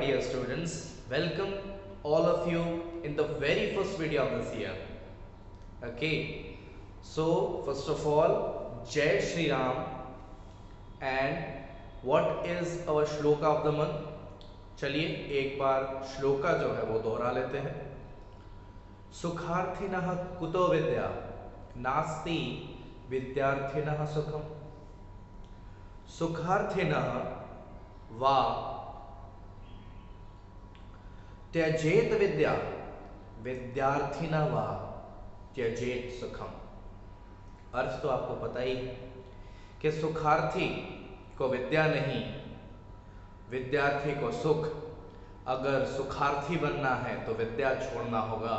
dear students, welcome all of you in the very first video of this year. Okay, so first of all, Jai Shri Ram. And what is our shloka of the month? चलिए एक बार श्लोका जो है वो दोहरा लेते हैं. सुखार्थिनः कुतो विद्या नास्ति विद्यार्थिनः सुखम. सुखार्थिनः वा त्यजेत विद्या विद्यार्थिनः वा त्यजेत सुखम. अर्थ तो आपको पता ही है कि सुखार्थी को विद्या नहीं, विद्यार्थी को सुख. अगर सुखार्थी बनना है तो विद्या छोड़ना होगा,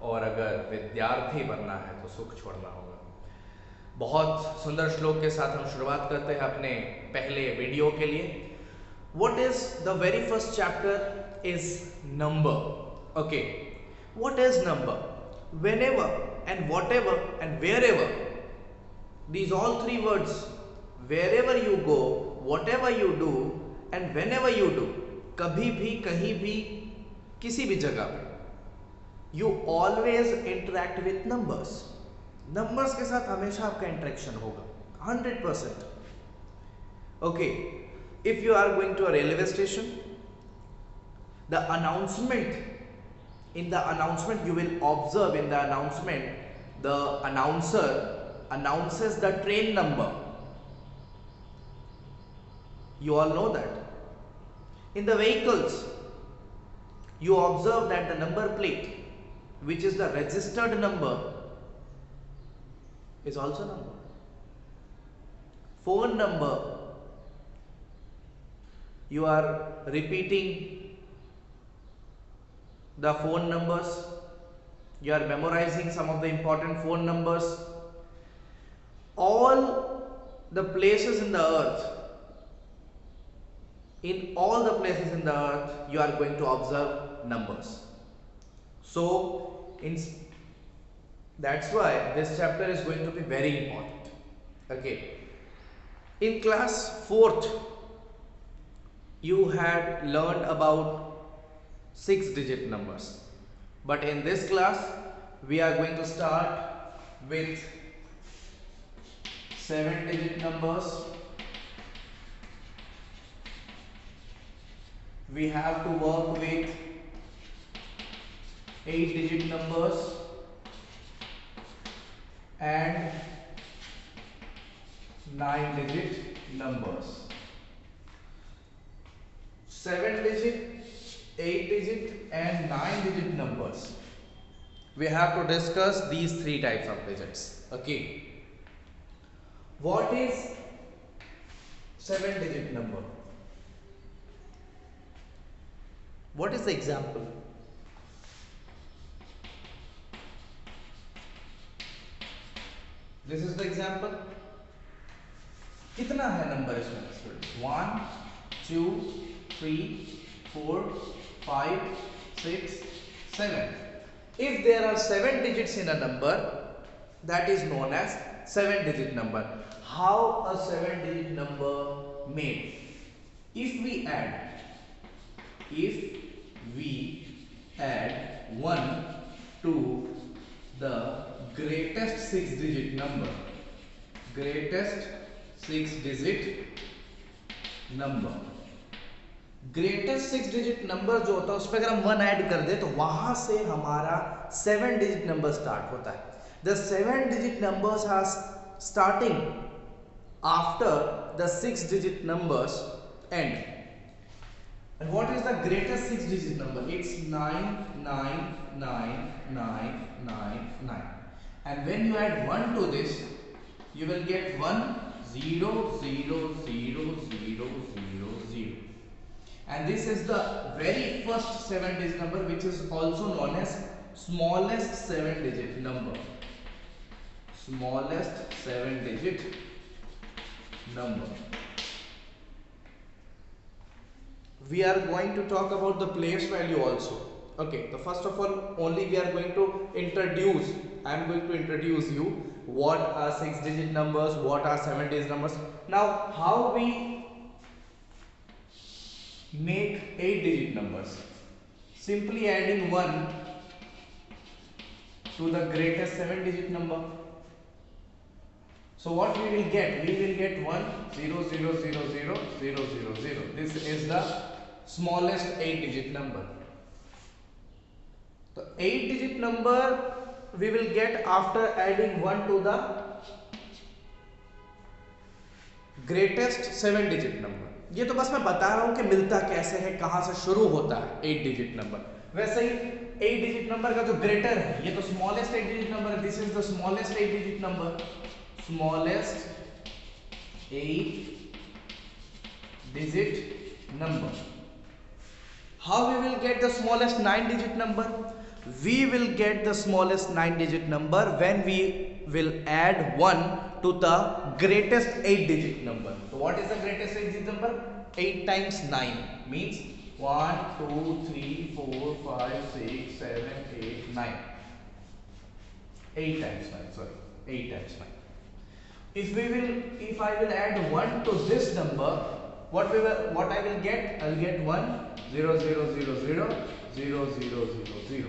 और अगर विद्यार्थी बनना है तो सुख छोड़ना होगा. बहुत सुंदर श्लोक के साथ हम शुरुआत करते हैं अपने पहले वीडियो के लिए. What is the very first chapter is number. Okay, what is number? Whenever and whatever and wherever, these all three words, wherever you go, whatever you do and whenever you do, कभी भी कहीं भी किसी भी जगह पे, you always interact with numbers. numbers के साथ हमेशा आपका इंटरेक्शन होगा 100%. Okay, if you are going to a railway station, the announcement, in the announcement you will observe, in the announcement the announcer announces the train number. You all know that. In the vehicles, you observe that the number plate, which is the registered number, is also number. Phone number, you are repeating the phone numbers, you are memorizing some of the important phone numbers. All the places in the earth, in all the places in the earth, you are going to observe numbers. So that's why this chapter is going to be very important. Okay, in class 4th you had learned about 6-digit numbers, but in this class we are going to start with 7-digit numbers. We have to work with 8-digit numbers and 9-digit numbers. 7-digit, 8-digit and 9-digit numbers. We have to discuss these three types of digits. Okay. What is 7-digit number? What is the example? This is the example. कितना है number इसमें? 1, 2, 3, 4, 5, 6, 7. If there are 7 digits in a number, that is known as 7-digit number. How a 7-digit number made? If we add 1 to the greatest 6-digit number, greatest 6-digit number, greatest 6-digit number जो होता है उसमें अगर हम 1 add कर दे तो वहां से हमारा 7-digit number स्टार्ट होता है. The 7-digit numbers are starting after the 6-digit numbers end. And what is the greatest 6-digit number? It's 9999999. And when you add 1 to this, you will get 1000000. And this is the very first 7-digit number, which is also known as smallest 7-digit number. Smallest 7-digit number. We are going to talk about the place value also. Okay, so first of all, only we are going to introduce, I am going to introduce you what are 6-digit numbers, what are 7-digit numbers. Now, how we make 8-digit numbers. Simply adding 1 to the greatest 7-digit number. So what we will get? We will get 1 0 0 0 0 0 0 0. This is the smallest 8-digit number. The 8-digit number we will get after adding 1 to the greatest 7-digit number. ये तो बस मैं बता रहा हूं कि मिलता कैसे है, कहां से शुरू होता है 8-digit नंबर. वैसे ही 8-digit नंबर का जो ग्रेटर है, ये तो स्मॉलेस्ट 8-digit नंबर है. This is the smallest 8-digit number. Smallest 8-digit number. How we will get the smallest 9-digit number? We will get the smallest 9-digit number when we will add 1 to the greatest 8-digit number. So what is the greatest 8-digit number? 8 times 9 means 1 2 3 4 5 6 7 8 9. 8 times 9, sorry, 8 times 9. If I will add 1 to this number, what I will get? I will get 1 0 0 0 0 0 0 0 0.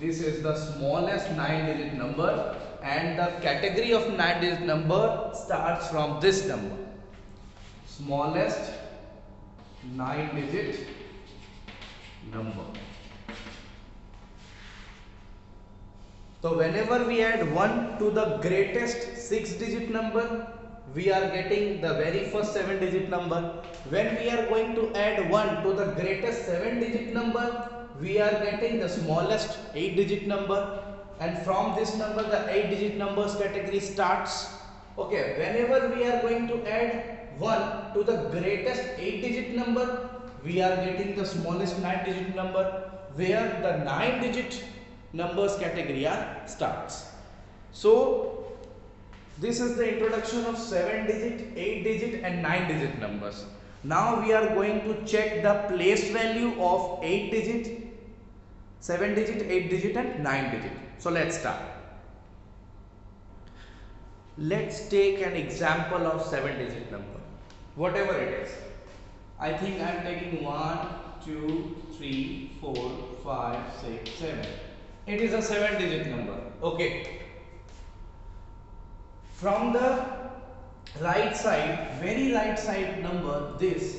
This is the smallest 9-digit number, and the category of 9-digit number starts from this number. Smallest 9-digit number. So whenever we add 1 to the greatest 6-digit number, we are getting the very first 7-digit number. When we are going to add 1 to the greatest 7-digit number, we are getting the smallest 8-digit number. And from this number, the 8-digit numbers category starts. Okay, whenever we are going to add 1 to the greatest 8-digit number, we are getting the smallest 9-digit number, where the 9-digit numbers category starts. So this is the introduction of 7-digit, 8-digit and 9-digit numbers. Now we are going to check the place value of 8-digit, 7-digit, 8-digit and 9-digit. So let's start. Let's take an example of 7-digit number, whatever it is. I think I am taking 1 2 3 4 5 6 7. It is a 7-digit number. Okay. From the right side, very right side number, this,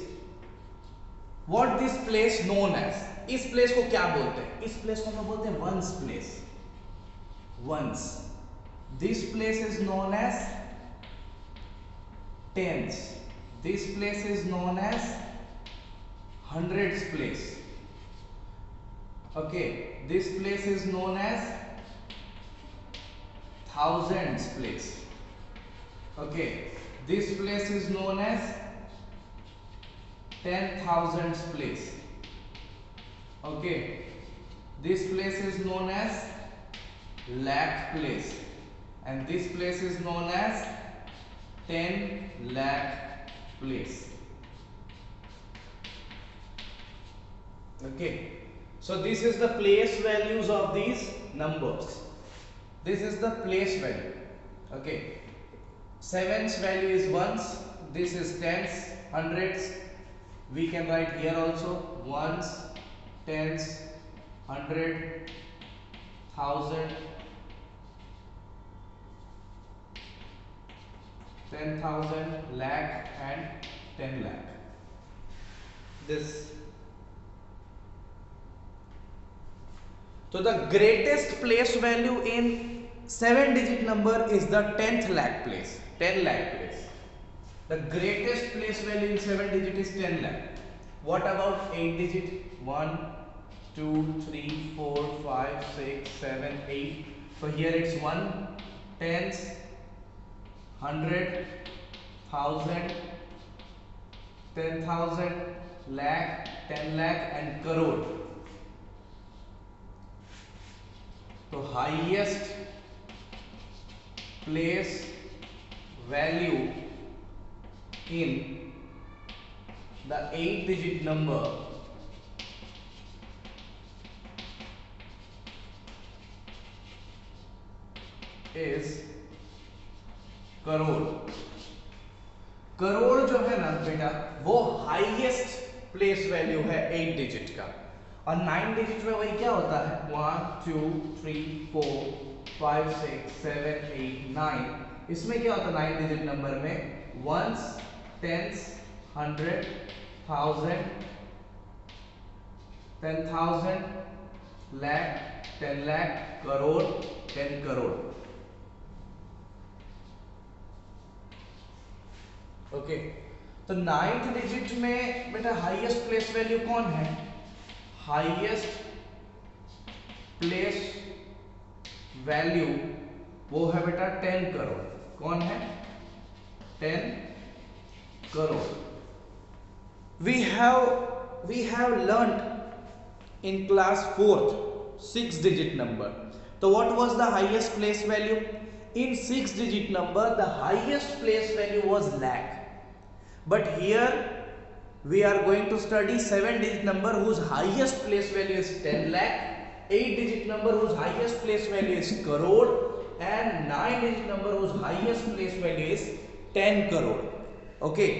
what this place known as? इस place को क्या बोलते हैं? इस place को हम बोलते हैं ones place. Ones. This place is known as tens. This place is known as hundreds place. Okay, this place is known as thousands place. Okay, this place is known as 10,000s place. Okay, this place is known as lakh place, and this place is known as 10 lakh place. Okay. So this is the place values of these numbers. This is the place value. Okay. 7's value is ones. This is tens, hundreds. We can write here also ones, tens, hundred, thousand, 10,000, lakh and 10 lakh. This. So the greatest place value in 7-digit number is the 10th lakh place. 10 lakh place. The greatest place value in 7-digit is 10 lakh. What about 8-digit? 1, 2, 3, 4, 5, 6, 7, 8. So here it's 1, tens, 100, 1000, 10,000, lakh, 10 lakh and crore. So highest place value in the 8-digit number is crore. Crore जो है ना बेटा, वो highest place value है 8 digit का, और 9 digit में वही क्या होता है 1 2 3 4 5 6 7 8 9। इसमें क्या होता है 9 डिजिट नंबर में ones, tens, 100, 1000, 10,000, lakh, 10 lakh, crore, 10 crore. Okay तो 9th डिजिट में बेटा हाईएस्ट प्लेस वैल्यू कौन है, हाईएस्ट प्लेस वैल्यू वो है बेटा 10 करोड़। कौन है 10 crore. We have learned in class 4th 6 digit number. So what was the highest place value? In 6 digit number the highest place value was lakh. But here we are going to study 7 digit number whose highest place value is 10 lakh, 8 digit number whose highest place value is crore, and 9 digit number whose highest place value is 10 crore. Okay.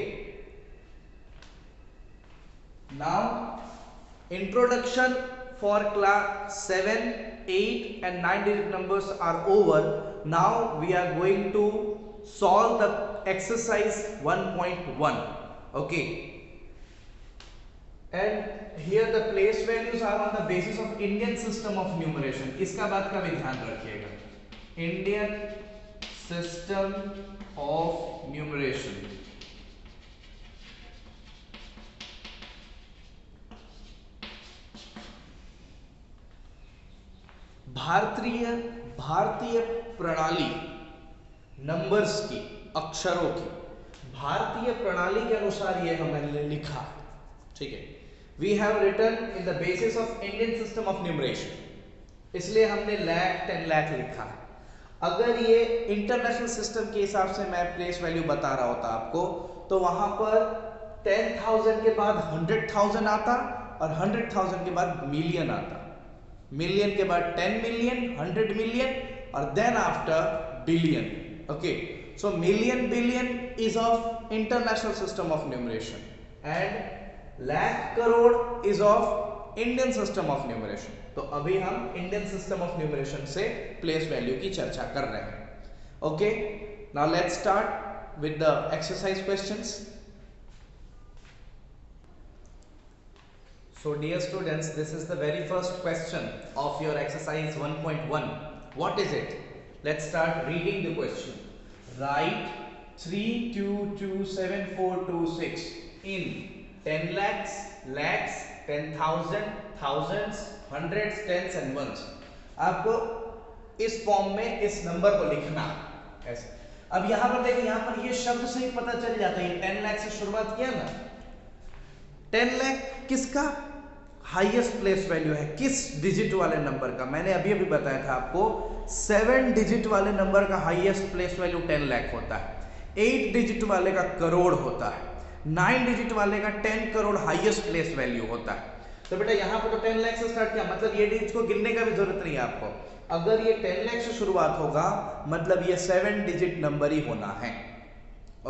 Now introduction for class 7, 8 and 9 digit numbers are over. Now we are going to solve the exercise 1.1. Okay, and here the place values are on the basis of Indian system of numeration. इसका बात का भी ध्यान रखिएगा, Indian system of numeration. भारतीय प्रणाली numbers की, अक्षरों की भारतीय प्रणाली के अनुसार ये हमने लिखा। ठीक है, we have written in the basis of Indian system of numeration, इसलिए हमने लाख 10 लाख लिखा। अगर ये इंटरनेशनल सिस्टम के हिसाब से मैं प्लेस वैल्यू बता रहा होता आपको, तो वहां पर 10,000 के बाद 100,000 आता और 100,000 के बाद मिलियन आता, मिलियन के बाद 10 मिलियन, 100 मिलियन और then after billion. Okay, so million billion is of international system of numeration and lakh crore is of Indian system of numeration. तो अभी हम इंडियन सिस्टम ऑफ न्यूमरेशन से प्लेस वैल्यू की चर्चा कर रहे हैं। Okay, now let's start with the exercise questions. So dear students, this is the very first question of your exercise 1.1. What is it? Let's start reading the question. Write 3227426 in 10 lakhs, lakhs, 10,000, thousands, hundreds, tens and ones. आपको इस form में इस number को लिखना ऐसे। अब यहां पर देखिए, यहां पर ये शब्द से ही पता चल जाता है, 10 लाख से शुरुआत किया ना, 10 लाख किसका हाईएस्ट प्लेस वैल्यू है, किस डिजिट वाले नंबर का? मैंने अभी अभी बताया था आपको 7 डिजिट वाले नंबर का हाईएस्ट प्लेस वैल्यू 10 लाख होता है, 8 डिजिट वाले का करोड़ होता है, 9 डिजिट वाले का 10 करोड़ हाईएस्ट प्लेस वैल्यू होता है। तो बेटा यहाँ पर तो 10 लाख से स्टार्ट किया, मतलब ये डिजिट को गिनने का भी जरूरत नहीं है आपको। अगर ये 10 लाख से शुरुआत होगा मतलब ये 7 डिजिट नंबर ही होना है।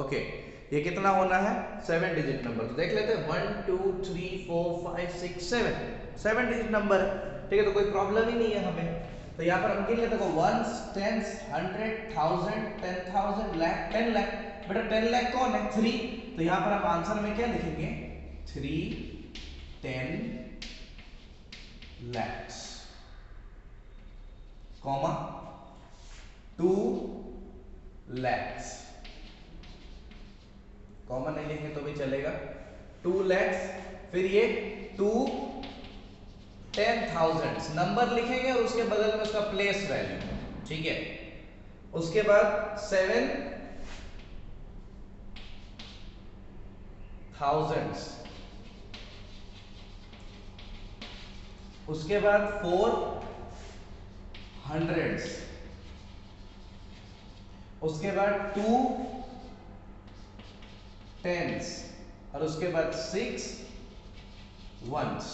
ओके, ये कितना होना है 7 डिजिट नंबर। तो देख लेते हैं 1 2 3 4 5 6 7 डिजिट नंबर है। ठीक है, तो कोई प्रॉब्लम ही नहीं है हमें। तो यहाँ पर हम गिन लेते हैं 1 10 100 1000 10,000 लाख 10 लाख। बेटा 10 लाख कौन है 3, तो यहाँ पर हम आंसर में क्या लिखेंगे 3 10 lakhs कॉमा 2 lakhs, कॉमन नहीं लिखेंगे तो भी चलेगा 2 lakhs, फिर ये 2 10,000 नंबर लिखेंगे और उसके बगल में उसका प्लेस वैल्यू। ठीक है, उसके बाद 7 thousands, उसके बाद 4 hundreds, उसके बाद 2 tens और उसके बाद 6 ones।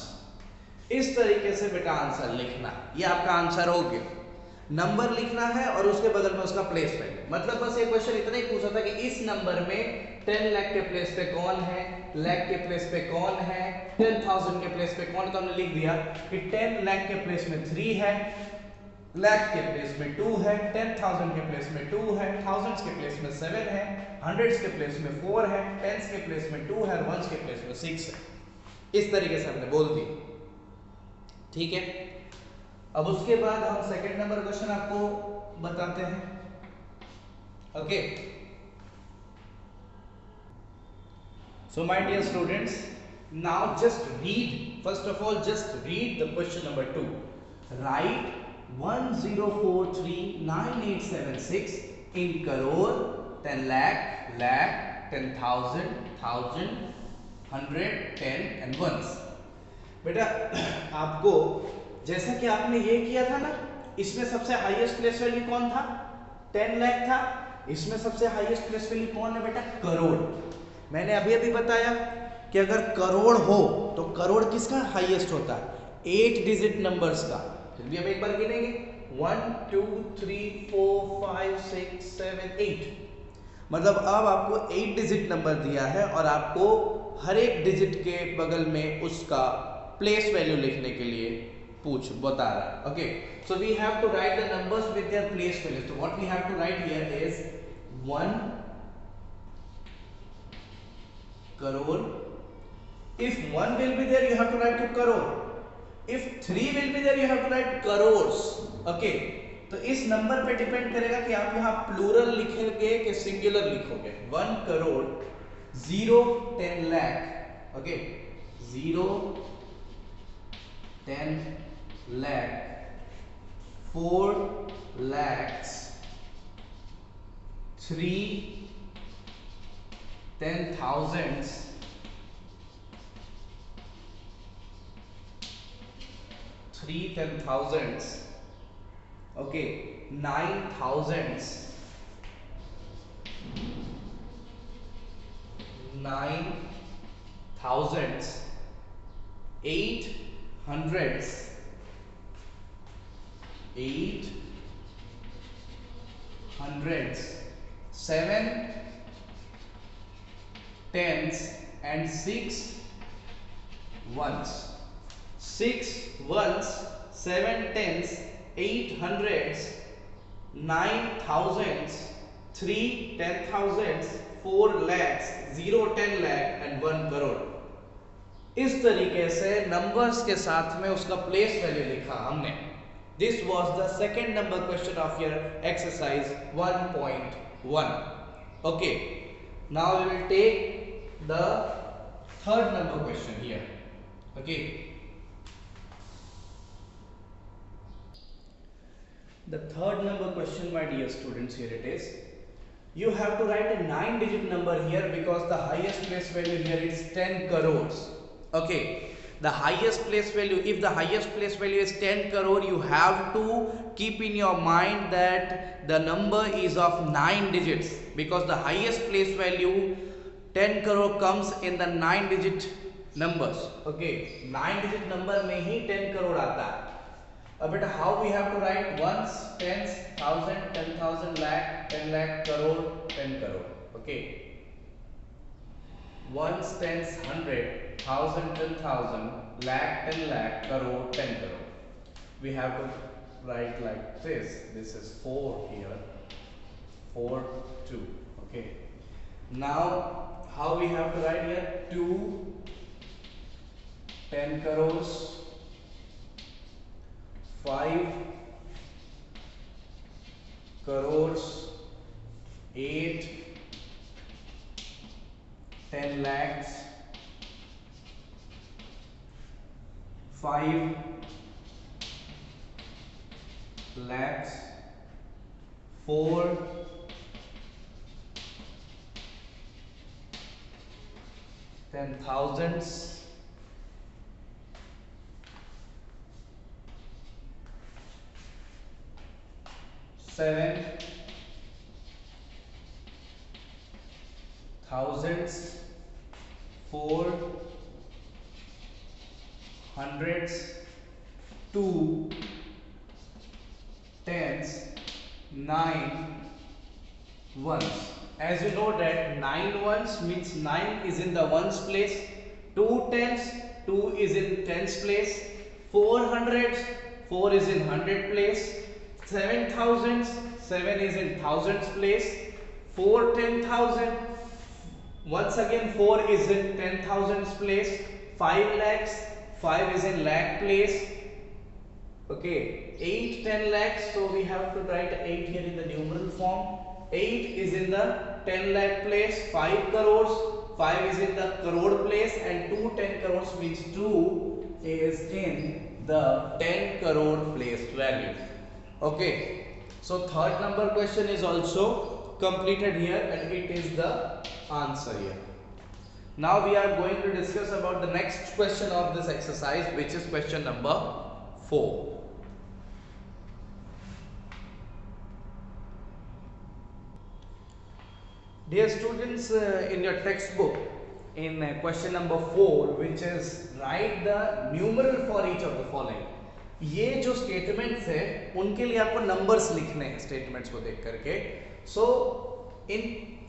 इस तरीके से बेटा आंसर लिखना, ये आपका आंसर हो गया। नंबर लिखना है और उसके बगल में उसका प्लेस वैल्यू। मतलब बस ये क्वेश्चन इतना ही पूछा था कि इस नंबर में 10 लाख के प्लेस पे कौन है, लाख के प्लेस पे कौन है, 10,000 के प्लेस पे कौन है, तो हमने लिख दिया कि 10 लाख के प्लेस में 3 है, लाख के प्लेस में 2 है, 10,000 के प्लेस में 2 है, थाउजेंड्स के प्लेस में 7 है, हंड्रेड्स के प्लेस में 4 है, टेंस के प्लेस में 2 है और वंस के प्लेस में 6 है। इस तरीके से हमने बोल दी, ठीक है। अब उसके बाद हम सेकंड नंबर क्वेश्चन आपको बताते हैं, okay. So my dear students, now just read, first of all just read the question number 2. Write 10439876 in crore, 10 lakh, lakh, 10,000, thousand, 100, 10 and ones. बेटा आपको जैसा कि आपने ये किया था ना, इसमें सबसे हाईएस्ट प्लेस वैल्यू कौन था, 10 लाख था। इसमें सबसे हाईएस्ट प्लेस वैल्यू कौन है बेटा, करोड़। मैंने अभी अभी बताया कि अगर करोड़ हो तो करोड़ किसका हाईएस्ट होता है, 8 डिजिट नंबर्स का। फिर भी हम एक बार गिनेंगे, 1 2 3 4 5 6 7 8, मतलब अब आपको 8 डिजिट नंबर दिया है और आपको हर एक डिजिट के बगल में उसका प्लेस वैल्यू लिखने के लिए बता रहा है, okay. So we have to write the numbers with their place value. So what we have to write here is 1 crore. If 1 will be there, you have to write 2 crore. If 3 will be there, you have to write crores. Okay. तो इस number पे depend करेगा कि आप यहाँ plural लिखेंगे कि singular लिखोगे। 1 crore, 0 10 lakh, okay, 0 10 lakh, 4 lakhs, 3 10,000s, 3 10,000s, okay, 9,000s, 9,000s, 800s, 800s, 7 tens and 6 ones. 6 ones, 7 tens, 8 hundreds, 9 thousands, 3 10,000s, 4 lakhs, 0 10 lakh and 1 crore. इस तरीके से नंबर्स के साथ में उसका प्लेस वैल्यू लिखा हमने। This was the second number question of your exercise 1.1. Okay. Now we will take the third number question here, okay. The third number question, my dear students, here it is. You have to write a 9-digit number here because the highest place value here is 10 crores, okay. The highest place value, if the highest place value is 10 crore, you have to keep in your mind that the number is of 9 digits because the highest place value 10 crore comes in the 9 digit numbers, okay. 9 digit number में ही 10 crore आता है। अब बेटा how we have to write ones, tens, thousand, 10,000, lakh, 10 lakh, crore, 10 crore, okay. Ones, tens, 100, 1,000, 10,000, lakh, 10 lakh, crore, 10 crore. We have to write like this. This is 4 here, 4 2, okay. Now how we have to write here, 2 10 crores, 5 crores, 8 10 lakhs, 5 lakhs, 4 10,000s, 7 thousands, 4 hundreds, 2 tens, 9 ones. as you know that 9 ones means 9 is in the ones place, 2 tens, 2 is in tens place, 4 hundreds, 4 is in hundred place, 7 thousands, 7 is in thousands place, 4 10,000, once again 4 is in 10,000 place, 5 lakhs, 5 is in lakh place. Okay, 8 10 lakhs, so we have to write 8 here in the numeral form. 8 is in the 10 lakh place, 5 crores, 5 is in the crore place, and 2 10 crores means 2 is in the 10 crore place value. Okay, so third number question is also completed here and it is the answer here. Now we are going to discuss about the next question of this exercise, which is question number 4. Dear students, in your textbook, in question number 4, which is write the numeral for each of the following. ये जो statements है उनके लिए आपको numbers लिखने हैं statements को देख करके. So in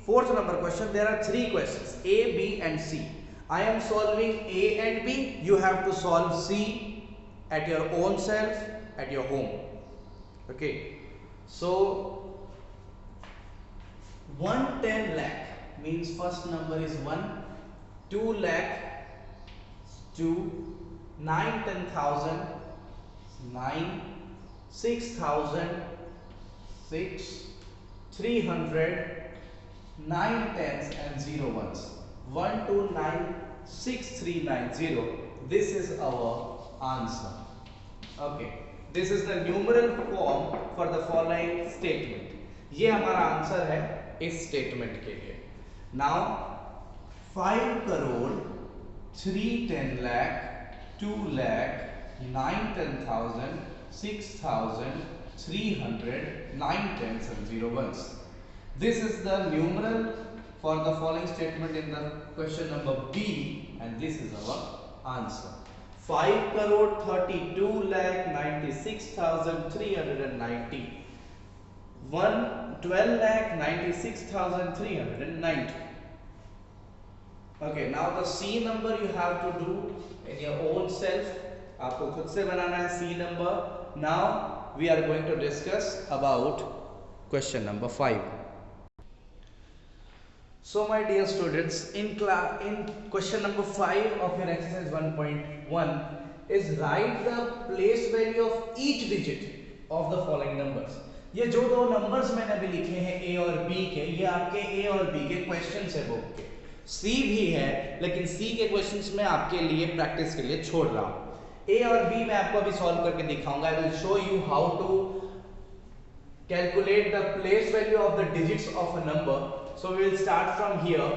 fourth number question there are 3 questions A, B and C. I am solving A and B. You have to solve C at your own self at your home. Okay. So 110 lakh means first number is 1, 2 lakh 2, 9 10,000 9, 6,000 6, 300, 9 tens and 0 ones, 1 2 9 6 3 9 0. This is our answer. Okay, this is the numeral form for the following statement. ये हमारा answer है इस statement के लिए. Now 5 crore 310 lakh 2 lakh 9 10,000 6,000 300 9 tens and 0 ones. This is the numeral for the following statement in the question number B and this is our answer. 5 crore 32 lakh 96,390. 12 lakh 96,390. Okay, now the C number you have to do in your own self. आपको खुद से बनाना है C number. Now we are going to discuss about question number 5. So my dear students, in question number 5 of your exercise 1.1 is write the place value of each digit of the following numbers. ये जो दो numbers मैंने अभी लिखे हैं A और B के, ये आपके A और B के क्वेश्चंस है बुक के. C भी है लेकिन C के क्वेश्चंस मैं आपके लिए प्रैक्टिस के लिए छोड़ रहा हूँ. A और B मैं आपको अभी सॉल्व करके दिखाऊंगा. I will show you how to calculate the place value of the digits of a number. So we will start from here.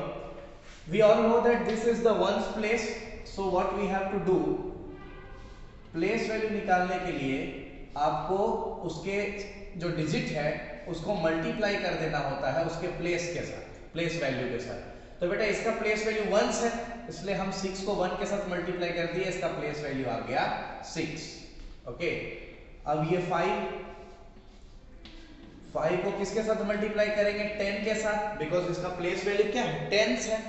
We all know that this is the ones place. So what we have to do, place value निकालने के लिए आपको उसके जो digit है उसको multiply कर देना होता है उसके प्लेस के साथ, प्लेस वैल्यू के साथ. तो बेटा इसका प्लेस वैल्यू 1 है इसलिए हम 6 को 1 के साथ मल्टीप्लाई कर दिए, इसका प्लेस वैल्यू आ गया 6. ओके, अब ये 5 को किसके साथ मल्टीप्लाई करेंगे? 10 के साथ, बिकॉज इसका प्लेस वैल्यू क्या है? टेंस है.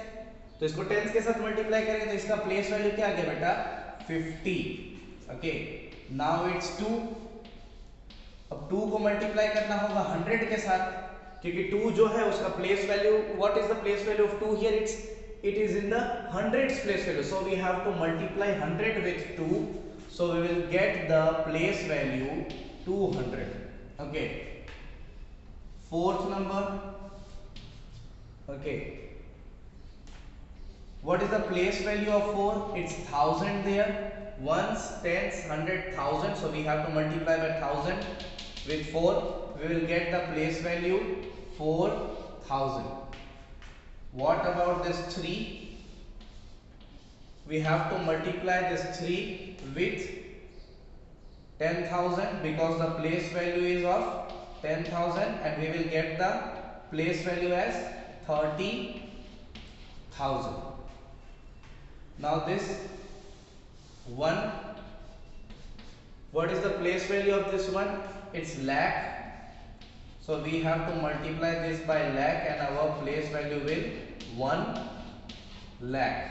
तो इसको टेंस के साथ मल्टीप्लाई करेंगे तो इसका प्लेस वैल्यू क्या आ गया बेटा? 50. Okay, now it's 2. अब 2 को मल्टीप्लाई करना होगा 100 के साथ क्योंकि 2 जो है उसका place value, what is the place value of 2 here? It is in the hundreds place value, so we have to multiply 100 with 2, so we will get the place value 200. Okay, fourth number. Okay, what is the place value of 4? It's 1000 there, ones, tens, 100, 1000, so we have to multiply by 1000 with 4. We will get the place value 4000. What about this 3? We have to multiply this 3 with 10,000 because the place value is of 10,000 and we will get the place value as 30,000. Now this 1, what is the place value of this one? It's lakh, So we have to multiply this by lakh and our place value will 1 lakh.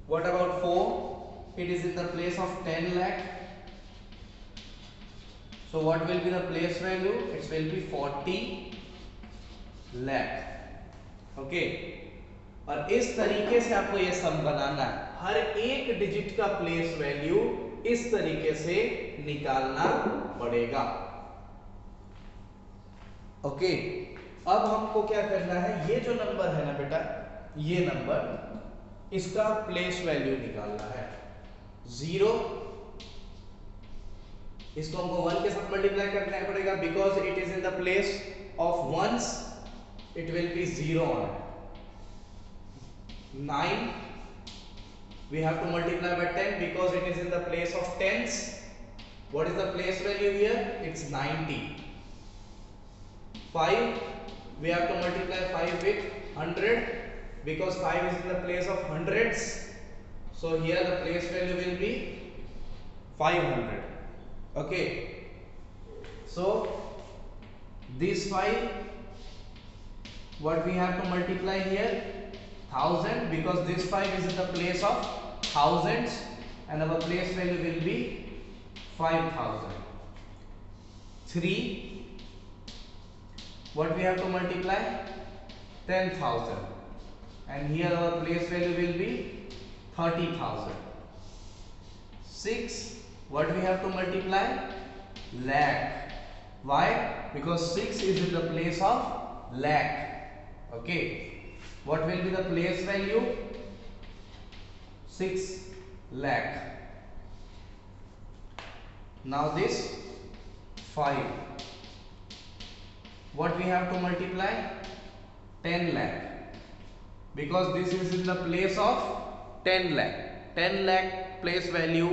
What about 4? It is in the place of 10 lakh. So what will be the place value? It will be 40 lakh. Okay और इस तरीके से आपको ये सम बनाना है. हर एक digit का place value इस तरीके से निकालना पड़ेगा. ओके अब हमको क्या करना है, ये जो नंबर है ना बेटा, ये नंबर, इसका प्लेस वैल्यू निकालना है. 0, इसको हमको 1 के साथ मल्टीप्लाई करना पड़ेगा because it is in the place of ones. It will be 0 on it. 9 we have to multiply by 10 because it is in the place of tens. What is the place value here? It's 90. 5 we have to multiply 5 with 100 because 5 is in the place of hundreds. So here the place value will be 500. Okay, so this 5, what we have to multiply here? 1000 because this 5 is in the place of thousands and our place value will be 5000. 3, what we have to multiply? 10,000 and here our place value will be 30,000. 6, what we have to multiply? Lakh. Why? Because 6 is in the place of lakh. Okay, what will be the place value? 6 lakh. Now this 5, what we have to multiply? 10 lakh because this is in the place of 10 lakh. 10 lakh place value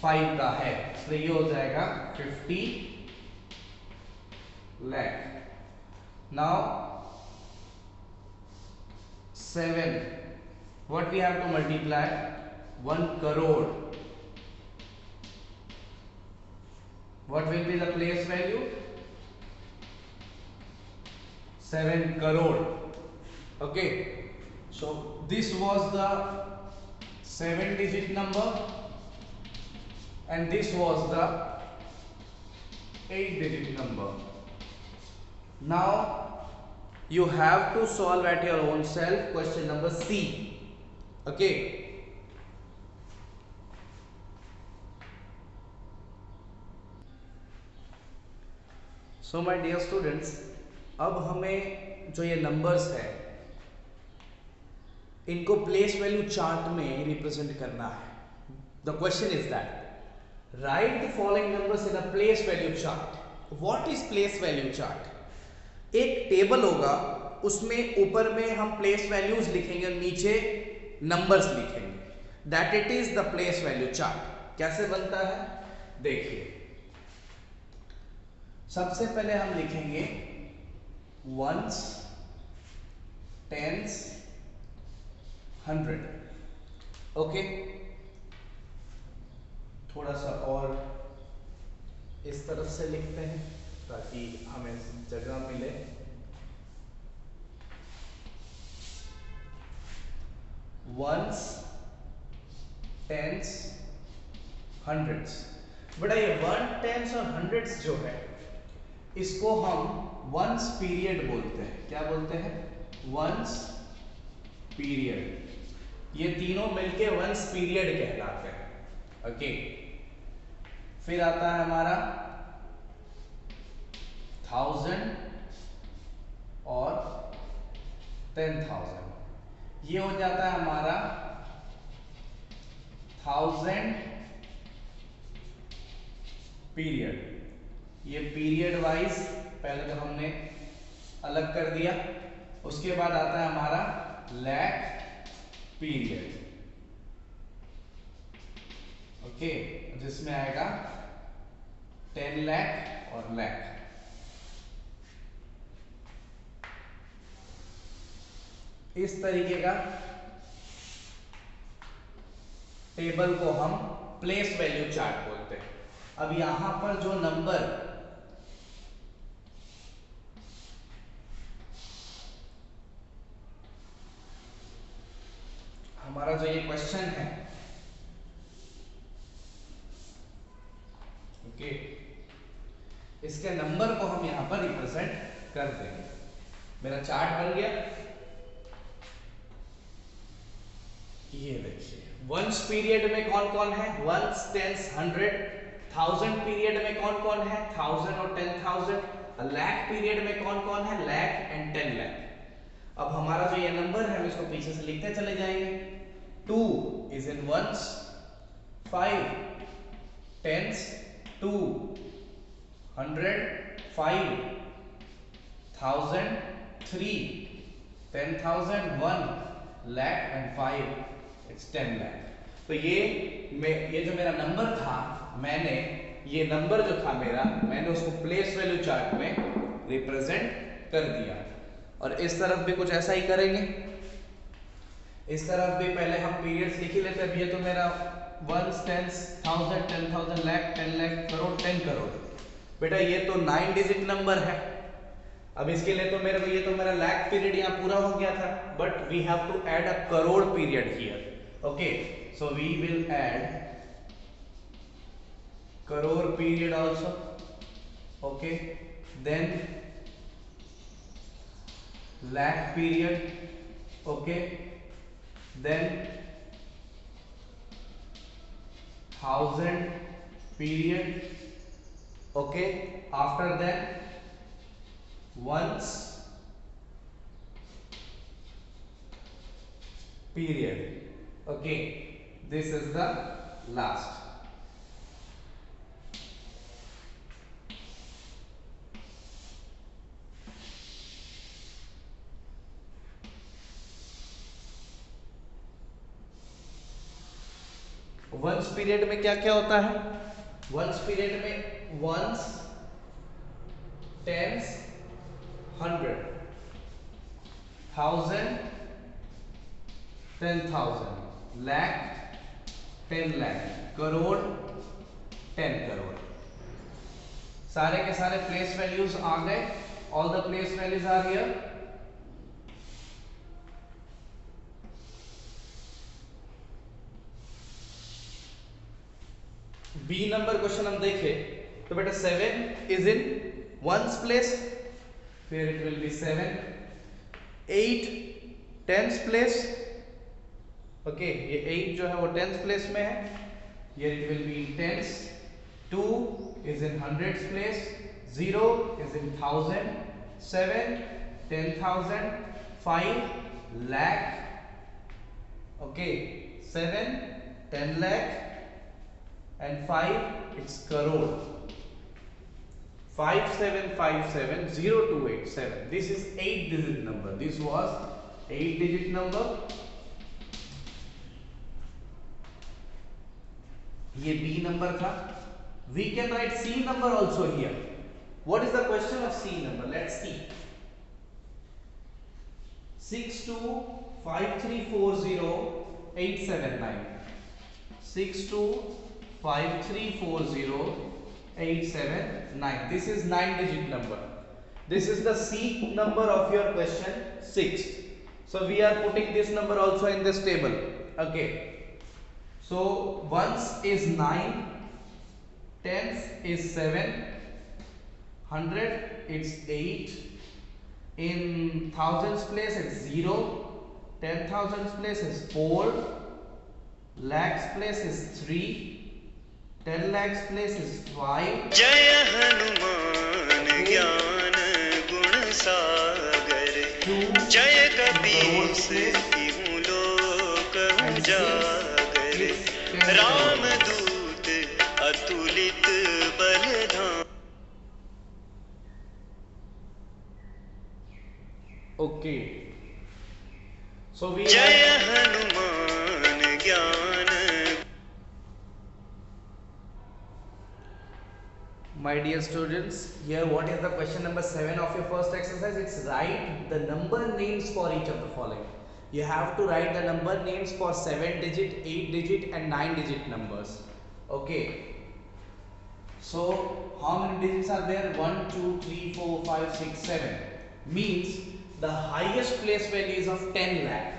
5 का है, इसलिए ये हो जाएगा 50 lakh. Now 7, what we have to multiply? 1 crore. What will be the place value? 7 crore. Okay, so this was the 7-digit number and this was the 8-digit number. Now you have to solve at your own self question number C. Okay, so my dear students, अब हमें जो ये numbers है इनको place value chart में represent करना है. The question is that right the following numbers in a place value chart. What is place value chart? एक टेबल होगा, उसमें ऊपर में हम प्लेस वैल्यूज लिखेंगे और नीचे नंबर्स लिखेंगे. That it is the place value chart. कैसे बनता है देखिए. सबसे पहले हम लिखेंगे वंस, टेंस, 100. ओके, थोड़ा सा और इस तरफ से लिखते हैं ताकि हमें जगह मिले. Ones, tens, hundreds. बेटा ये 1, टेंस और हंड्रेड्स जो है इसको हम वंस पीरियड बोलते हैं. क्या बोलते हैं? Ones period. ये तीनों मिलके वंस पीरियड कहलाते हैं. ओके, फिर आता है हमारा 1000 और 10,000. ये हो जाता है हमारा 1000 पीरियड. ये पीरियड वाइज पहले तो हमने अलग कर दिया. उसके बाद आता है हमारा लैख पीरियड. ओके, जिसमें आएगा 10 लाख और लाख. इस तरीके का टेबल को हम प्लेस वैल्यू चार्ट बोलते हैं. अब यहां पर जो नंबर हमारा जो ये क्वेश्चन है, ओके, इसके नंबर को हम यहां पर रिप्रेजेंट कर देंगे। मेरा चार्ट बन गया, ये देखिए वंस पीरियड में कौन कौन है, वंस, टेंस, 100, 1000 पीरियड में कौन कौन है, 1000 और 10,000, लाख पीरियड में कौन कौन है, लाख एंड 10 लाख। अब हमारा जो ये नंबर है हम इसको पीछे से लिखते चले जाएंगे। 2 is in ones, 5 tens, 2 100 5 1000 3 10,000 1 lakh and 5 it's 10 lakh. तो ये जो मेरा नंबर था, मैंने ये नंबर जो था मेरा, मैंने उसको प्लेस वैल्यू चार्ट में रिप्रेजेंट कर दिया। और इस तरफ भी कुछ ऐसा ही करेंगे। इस तरफ भी पहले हम पीरियड्स लिख ही लेते हैं। ये तो मेरा वंस, टेंस, 1000 10,000 लाख 10 लाख करोड़ 10 करोड़। बेटा ये तो 9 डिजिट नंबर है। अब इसके लिए तो मेरे को ये तो मेरा लाख पीरियड यहाँ पूरा हो गया था, but we have to add a crore period here. Okay, so we will add crore period also. Okay, then lakh period, okay, then 1000 period, okay, after that once period, okay, this is the last. Ones period में क्या क्या होता है, ones period में ones, tens, 100, 1000 10,000, lakh 10 lakh, crore 10 crore. सारे के सारे place values आ गए। All the place values are here. B number question हम देखें तो बेटा 7 इज इन वंस प्लेस, फिर it will be 7, 8 tens place, okay, ये 8 जो है वो टेंस प्लेस में है, ये it will be tens, 2 is in hundreds place, 0 is in 1000, 7 10,000, 5 lakh, okay, 7 10 lakh and 5 it's crore, 5757028 this is 8 digit number, this was 8 digit number। ये B number था। We can write C number also here। What is the question of C number, let's see। 625340 879, this is 9 digit number, this is the C number of your question 6, so we are putting this number also in this table, okay। So ones is 9, tens is 7, 100 it's 8, in thousands place it's 0, 10,000 place is 4, lakhs place is 3, 10 lakhs place is 5। जय हनुमान ज्ञान गुण सागर, जय कपीस तिहु लोक उजागर, रामदूत अतुलित बलधाम। Okay, so we जय हनुमान ज्ञान। My dear students, here what is the question number 7 of your first exercise? It's write the number names for each of the following. You have to write the number names for 7 digit, 8 digit and 9 digit numbers. Okay. So how many digits are there? 1 2 3 4 5 6 7. Means the highest place value is of 10 lakh.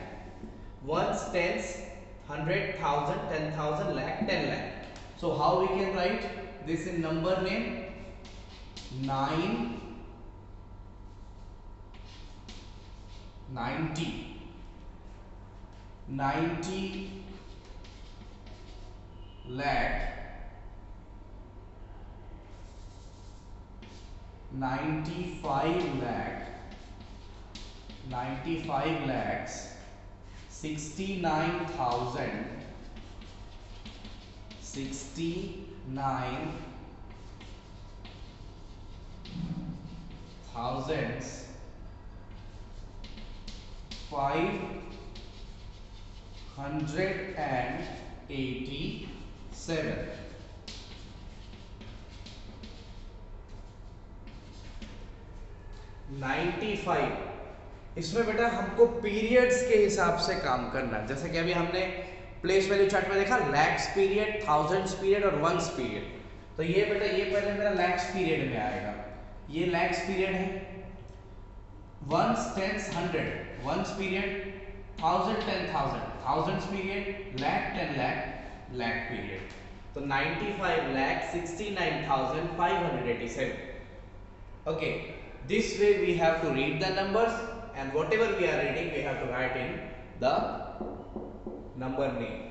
Ones, tens, 100,000, 10,000, lakh, 10 lakh. So how we can write this in number name? 9 90 lakh 95 lakhs 69,000 587. इसमें बेटा हमको periods के हिसाब से काम करना है। जैसे कि अभी हमने प्लेस वैल्यू चार्ट में देखा लैक्स पीरियड, थाउजेंड्स पीरियड और वंस पीरियड। तो ये बेटा ये पहले मेरा लैक्स पीरियड में आएगा। ये लैक्स पीरियड है। Ones, tens, 100 ones period, 1000 10,000 thousands period, lakh 10 lakh lakh period. तो 95,69,587. Okay, this way we have to read the numbers and whatever we are reading we have to write in the number name.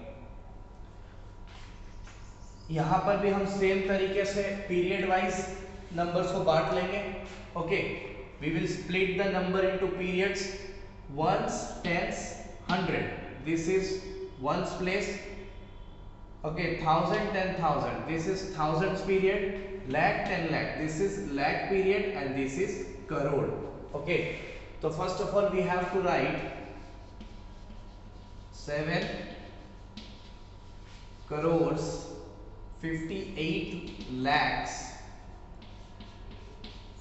यहां पर भी हम same तरीके से period wise numbers को बांट लेंगे. Okay, we will split the number into periods. Ones, tens, 100 this is ones place. Okay, 1000 10,000 this is thousands period. Lakh 10 lakh this is lakh period and this is crore. Okay, so first of all we have to write 7 crores 58 lakhs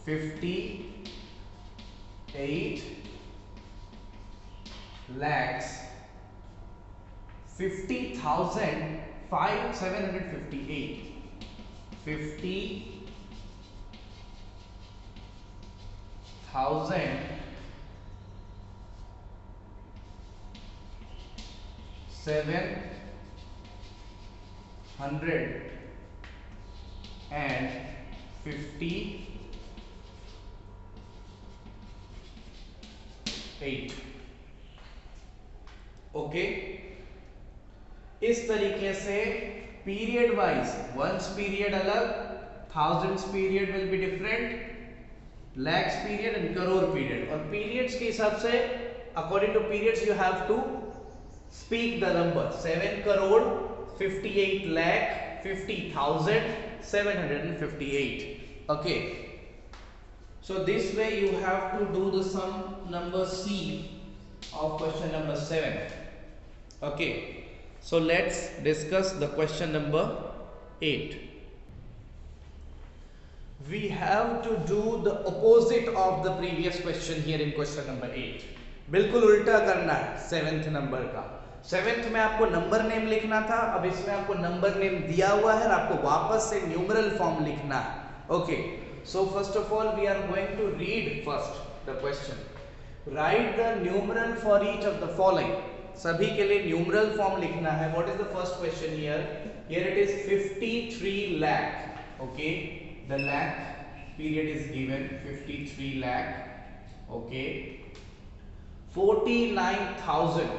58 lakhs 50,000 758 50,000 758. Okay, इस तरीके से period wise ones period अलग, thousands period will be different, lakhs period and crore period. और periods के हिसाब से according to periods you have to speak the number 7 crore 58 lakh 50,758. Okay, so this way you have to do the sum number C of question number 7. Okay, so let's discuss the question number 8. We have to do the opposite of the previous question here in question number 8. बिल्कुल उल्टा करना है 7th number का. 7th में आपको number name लिखना था, अब इसमें आपको नंबर नेम दिया हुआ है और आपको वापस से न्यूमरल फॉर्म लिखना है. Okay, so first of all we are going to read first the question. Write the numeral for each of the following. सभी के लिए न्यूमरल फॉर्म लिखना है. What is the first question here? Here it is 53 lakh. Okay, the lakh period is given 53 lakh. Okay, 49,000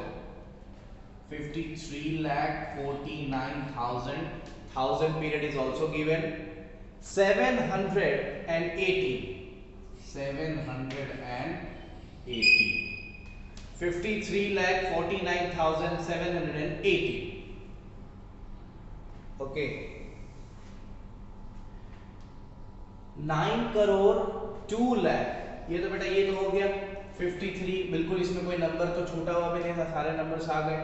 53 lakh 49,000 1000 period is also given. 780 53 lakh 49,780. Okay, 9 crore 2 lakh. ये तो बेटा ये तो हो गया 53. बिल्कुल इसमें कोई नंबर तो छूटा हुआ भी नहीं था, सारे नंबर्स आ गए.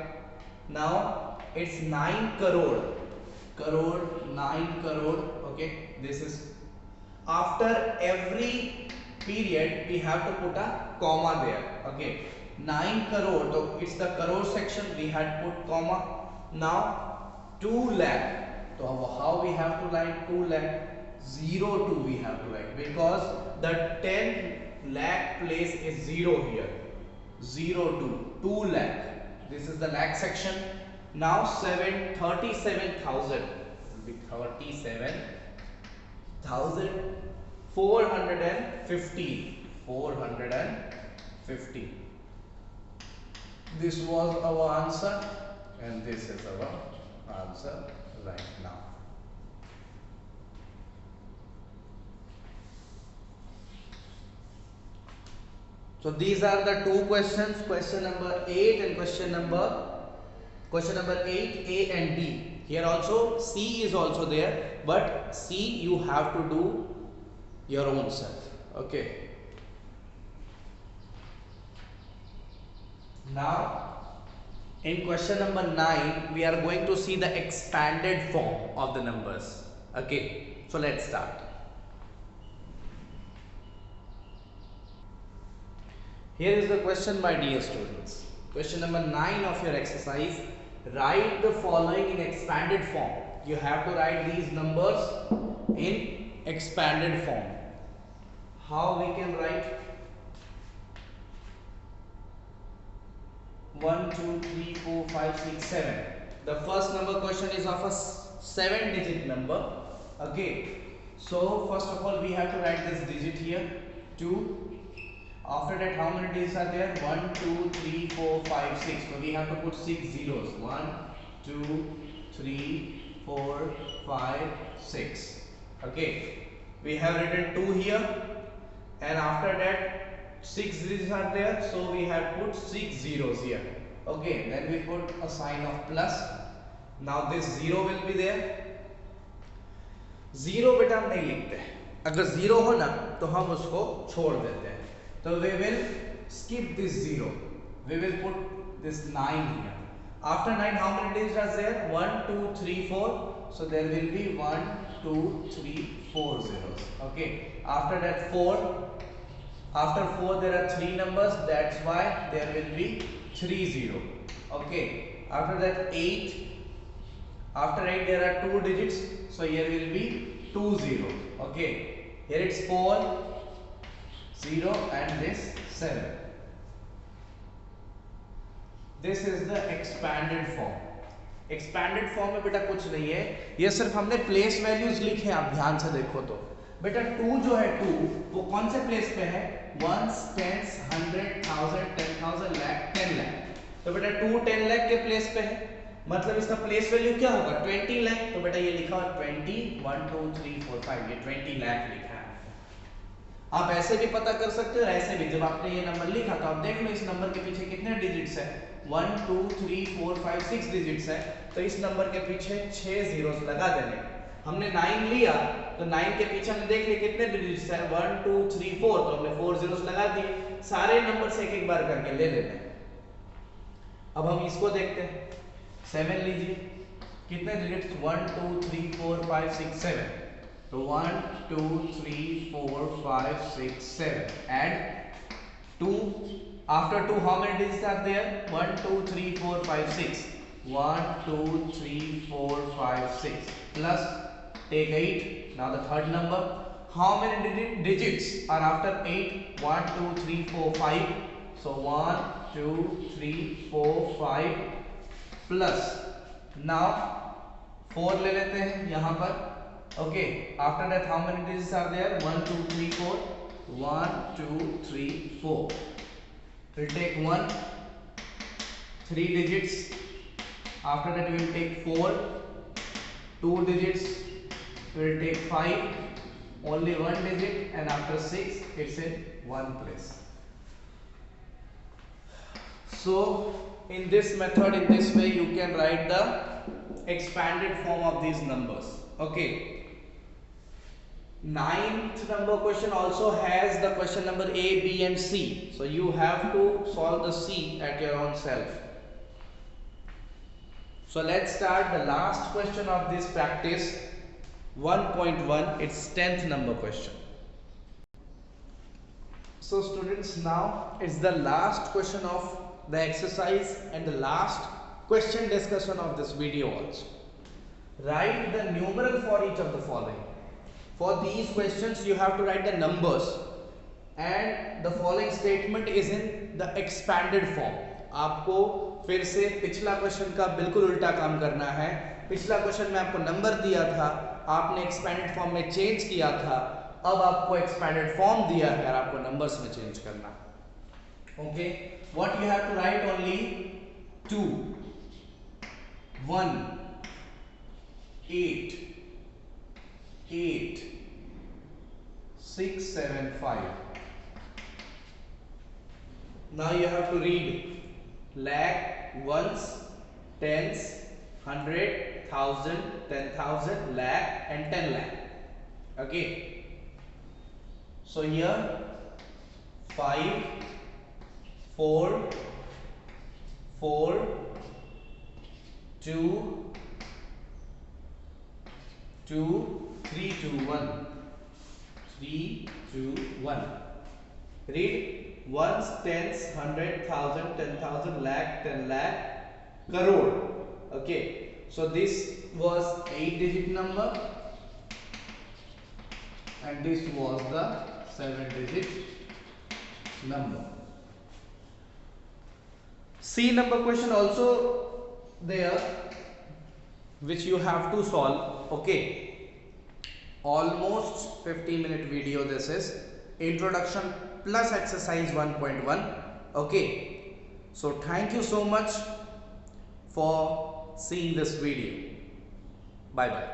Now it's 9 crore 9 crore. Okay, this is after every period we have to put a comma there. Okay, 9 crore, so it's the crore section, we had put comma. Now 2 lakh, so how we have to write 2 lakh? 02 we have to write, because the 10 lakh place is 0 here. 2 lakh. This is the lakh section. Now 37,000 will be 37,450. This was our answer, and this is our answer right now. So these are the two questions, question number 8 and question number 8, A and B. Here also C is also there, but C you have to do your own self. Okay. Now in question number 9 we are going to see the expanded form of the numbers. Okay, so let's start. Here is the question, my dear students. Question number 9 of your exercise. Write the following in expanded form. You have to write these numbers in expanded form. How we can write? 1, 2, 3, 4, 5, 6, 7. The first number question is of a 7-digit number. Okay. So first of all we have to write this digit here. 2. After that, how many digits are there? 1, 2, 3, 4, 5, 6. So we have to put 6 zeros. 1, 2, 3, 4, 5, 6. Okay. We have written 2 here, and after that 6 digits are there. So we have put 6 zeros here. Okay. Then we put a sign of plus. Now this 0 will be there. 0 बेटा हम नहीं लिखते. अगर 0 हो ना तो हम उसको छोड़ देते हैं. So we will skip this 0. We will put this 9 here. After 9, how many digits are there? 1, 2, 3, 4. So there will be 1, 2, 3, 4 zeros. Okay. After that 4. After 4 there are 3 numbers. That's why there will be 3 0. Okay. After that 8. After 8 there are 2 digits. So here will be 2 0. Okay. Here it's 4. 0 and this 7. This is the expanded form. Expanded form में बेटा कुछ नहीं है, ये सिर्फ हमने place values लिखे हैं. आप ध्यान से देखो तो बेटा 2 जो है 2 वो कौन से प्लेस पे है? 1s, 10s, 100, 1000, 10,000, lakh, 10 lakh. तो बेटा 2 10 lakh के प्लेस पे है, मतलब इसका प्लेस वैल्यू क्या होगा? 20 lakh. तो बेटा ये लिखा हुआ 20, 1, 2, 3, 4, 5, ये 20 lakh लिखा है. आप ऐसे भी पता कर सकते हो, ऐसे भी. जब आपने ये नंबर लिखा तो आप देख लो इस नंबर के पीछे कितने डिजिट्स है. 1, 2, 3, 4, 5, 6 डिजिट्स है. तो इस नंबर के पीछे 6 जीरोस लगा देने. हमने 9 लिया तो 9 के पीछे हमने देख लिया कितने डिजिट्स है. 1, 2, 3, 4. तो हमने 4 जीरोस लगा दिए. सारे नंबर से एक एक बार करके ले लेते हैं. अब हम इसको देखते हैं. 7 लीजिए. कितने digits? 1, 2, 3, 4, 5, 6, 7. So 1, 2, 3, 4, 5, 6, 7. Add 2. After 2, how many digits are there? 1, 2, 3, 4, 5, 6. 1, 2, 3, 4, 5, 6. Plus take 8. Now the third number. How many digits are after 8? 1, 2, 3, 4, 5. So 1, 2, 3, 4, 5. Plus. Now 4 ले लेते हैं यहाँ पर. Okay, after that how many digits are there? 1, 2, 3, 4. 1, 2, 3, 4. We'll take 1, 3 digits. After that we will take 4, 2 digits. We will take 5, only 1 digit, and after 6 it's in one place. So in this method, in this way you can write the expanded form of these numbers. Okay. 9th number question also has the question number A, B and C. So you have to solve the C at your own self. So let's start the last question of this practice 1.1. It's 10th number question. So students, now it's the last question of the exercise and the last question discussion of this video also. Write the numeral for each of the following. For these questions you have to write the numbers and the following statement is in the expanded form. आपको फिर से पिछला question का बिल्कुल उल्टा काम करना है. पिछला क्वेश्चन में आपको नंबर दिया था, आपने एक्सपैंडेड फॉर्म में चेंज किया था, अब आपको एक्सपैंडेड फॉर्म दिया है और आपको नंबर्स में चेंज करना. Okay, what you have to write only 2 1 8 8 6 7 5. Now you have to read lakh, ones, tens, 100, 1000, 10,000, lakh and 10 lakh. Okay. So here 5 4 4 2 2 3 2 1 3 2 1. Read ones, tens, 100, 1000, 10,000, lakh, 10 lakh, crore. Okay, so this was 8-digit number and this was the 7-digit number. C number question also there which you have to solve. Okay, almost 15-minute video this is. Introduction plus exercise 1.1. Okay, so thank you so much for seeing this video. Bye bye.